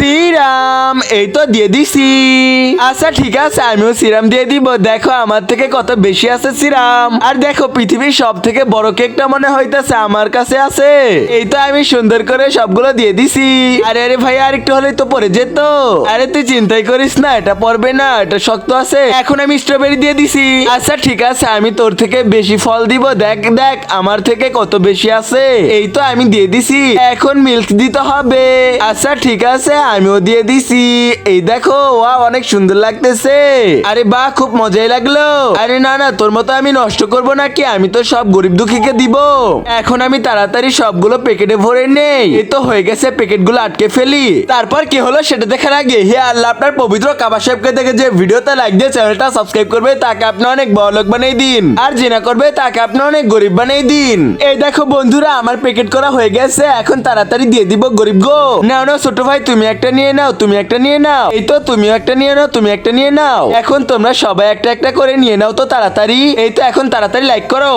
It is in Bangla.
সিরাম এই তো দিয়ে দিছি। আচ্ছা ঠিক আছে, আমিও সিরাম দিয়ে দিব। দেখো আমার থেকে কত বেশি আছে সিরাম। আর দেখো পৃথিবীর সব থেকে বড় কেকটা মনে হইতাছে আমার কাছে আছে। এই তো আমি সুন্দর করে সবগুলো দিয়ে দিছি। আরে আরে ভাই আর একটু হলেই তো পড়ে যেত। আরে তুই চিন্তাই করিস না, এটা পড়বে না, এটা শক্ত আছে। এখন আমি স্ট্রবেরি দিয়ে দিছি। আচ্ছা ঠিক আছে, আমি তোর থেকে বেশি ফল দিব। দেখ দেখ আমার থেকে কত বেশি আছে। এই তো আমি দিয়ে দিছি। এখন মিল্ক দিতে হবে। আচ্ছা ঠিক আছে, আমিও দিয়ে দিছি। এই দেখো ওয়া অনেক সুন্দর লাগতেছে। আরে বাহ, খুব মজাই লাগলো। আরে না না, তোর মতো আমি নষ্ট করব নাকি, আমি তো সব গরিব দুঃখীকে দিব। এখন আমি তাড়াতাড়ি সবগুলো প্যাকেটে ভরে নেই। এই তো হয়ে গেছে, প্যাকেটগুলো আটকে ফেলি। তারপর কি হলো সেটা দেখার আগে হে আল্লাহ আপনার পবিত্র কাবা সাহেবকে দেখে যে ভিডিওতে লাইক দিয়ে চ্যানেলটা সাবস্ক্রাইব করবে তাকে আপনি অনেক বড়লোক বানিয়ে দিন, আর জিনা করবে তাকে আপনি অনেক গরিব বানিয়ে দিন। এই দেখো বন্ধুরা, আমার প্যাকেট করা হয়ে গেছে। এখন তাড়াতাড়ি দিয়ে দিব গরিব গো। নাও নাও ছোট ভাই, তুমি একটা নিয়ে নাও, তুমি একটা নিয়ে নাও। এই তো তুমিও একটা নিয়ে নাও, তুমি একটা নিয়ে নাও। এখন তোমরা সবাই একটা একটা করে নিয়ে নাও তো তাড়াতাড়ি। এই তো এখন তাড়াতাড়ি লাইক করো।